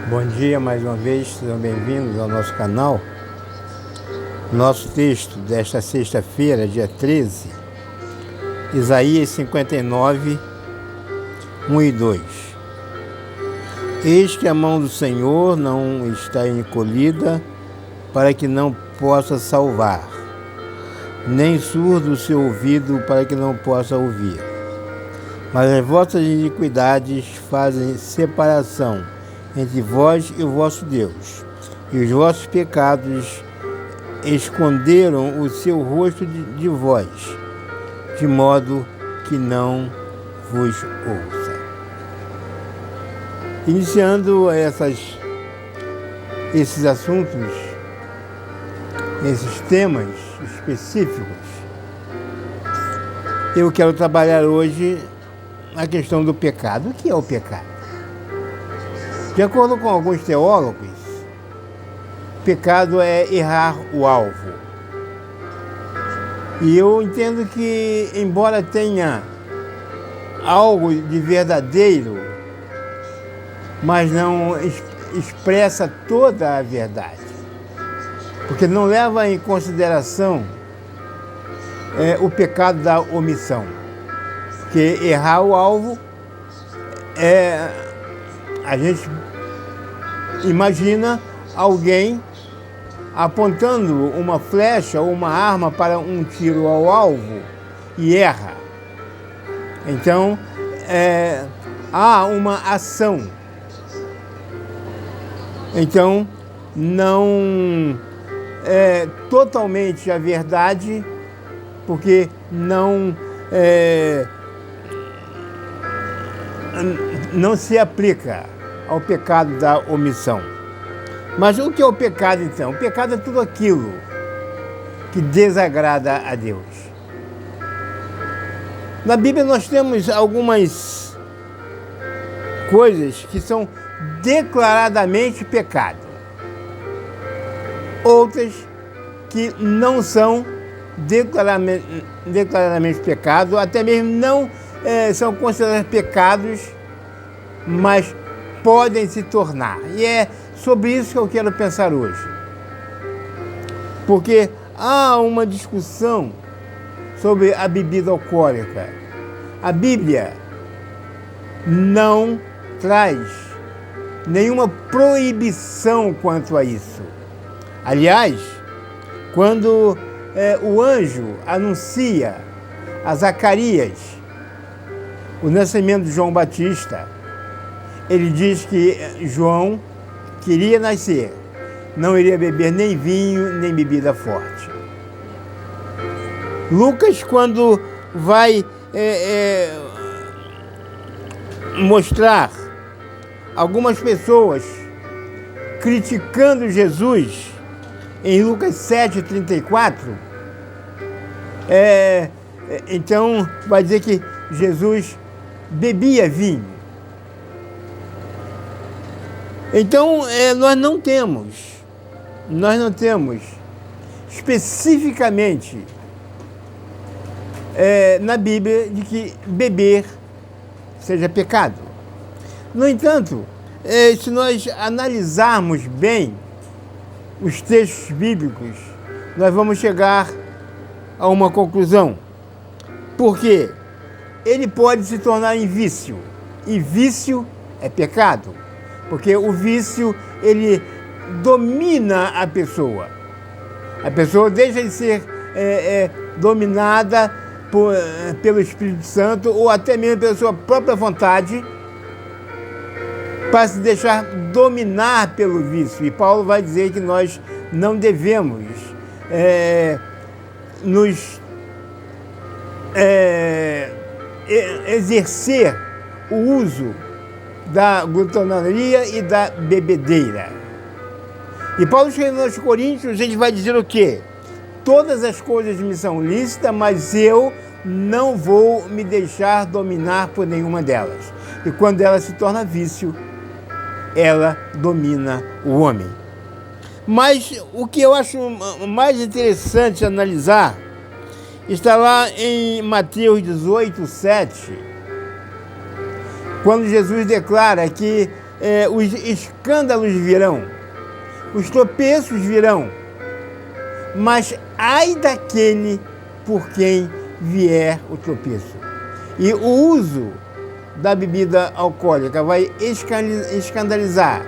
Bom dia mais uma vez, sejam bem-vindos ao nosso canal. Nosso texto desta sexta-feira, dia 13, Isaías 59, 1 e 2. Eis que a mão do Senhor não está encolhida para que não possa salvar, nem surdo o seu ouvido para que não possa ouvir. Mas as vossas iniquidades fazem separação entre vós e o vosso Deus, e os vossos pecados esconderam o seu rosto de vós, de modo que não vos ouça. Iniciando esses assuntos, esses temas específicos, eu quero trabalhar hoje a questão do pecado. O que é o pecado? De acordo com alguns teólogos, pecado é errar o alvo. E eu entendo que, embora tenha algo de verdadeiro, mas não expressa toda a verdade, porque não leva em consideração o pecado da omissão. Porque errar o alvo a gente imagina alguém apontando uma flecha ou uma arma para um tiro ao alvo e erra. Então, há uma ação. Então, não é totalmente a verdade, porque não se aplica ao pecado da omissão. Mas o que é o pecado, então? O pecado é tudo aquilo que desagrada a Deus. Na Bíblia nós temos algumas coisas que são declaradamente pecado. Outras que não são declaradamente pecado, até mesmo não são considerados pecados, mas podem se tornar. E é sobre isso que eu quero pensar hoje. Porque há uma discussão sobre a bebida alcoólica. A Bíblia não traz nenhuma proibição quanto a isso. Aliás, quando o anjo anuncia a Zacarias o nascimento de João Batista, ele diz que João queria nascer, não iria beber nem vinho, nem bebida forte. Lucas, quando vai mostrar algumas pessoas criticando Jesus, em Lucas 7,34, então vai dizer que Jesus bebia vinho. Então, nós não temos especificamente na Bíblia de que beber seja pecado. No entanto, se nós analisarmos bem os textos bíblicos, nós vamos chegar a uma conclusão. Porque ele pode se tornar em vício, e vício é pecado. Porque o vício, ele domina a pessoa. A pessoa deixa de ser dominada pelo Espírito Santo, ou até mesmo pela sua própria vontade, para se deixar dominar pelo vício. E Paulo vai dizer que nós não devemos nos exercer o uso da glutonaria e da bebedeira. E Paulo escrevendo aos Coríntios, a gente vai dizer o quê? Todas as coisas me são lícitas, mas eu não vou me deixar dominar por nenhuma delas. E quando ela se torna vício, ela domina o homem. Mas o que eu acho mais interessante analisar está lá em Mateus 18, 7, quando Jesus declara que os escândalos virão, os tropeços virão, mas ai daquele por quem vier o tropeço. E o uso da bebida alcoólica vai escandalizar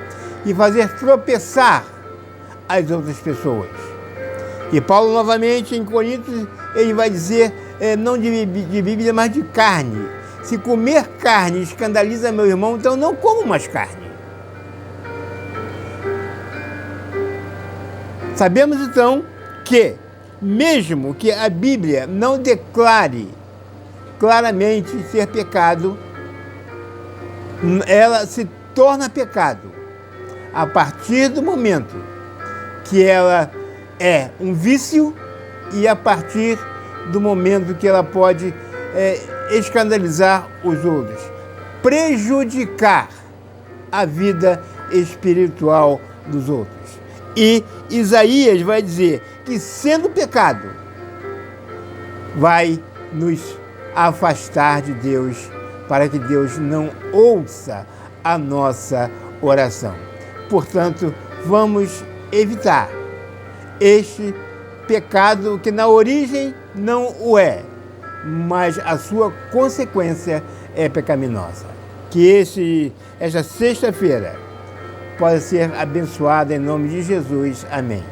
e fazer tropeçar as outras pessoas. E Paulo, novamente, em Coríntios, ele vai dizer, não de bebida, mas de carne. Se comer carne escandaliza meu irmão, então não como mais carne. Sabemos, então, que, mesmo que a Bíblia não declare claramente ser pecado, ela se torna pecado a partir do momento que ela é um vício e a partir do momento que ela pode escandalizar os outros, prejudicar a vida espiritual dos outros. E Isaías vai dizer que, sendo pecado, vai nos afastar de Deus, para que Deus não ouça a nossa oração. Portanto, vamos evitar este pecado que na origem não o é, mas a sua consequência é pecaminosa. Que esta sexta-feira possa ser abençoada em nome de Jesus. Amém.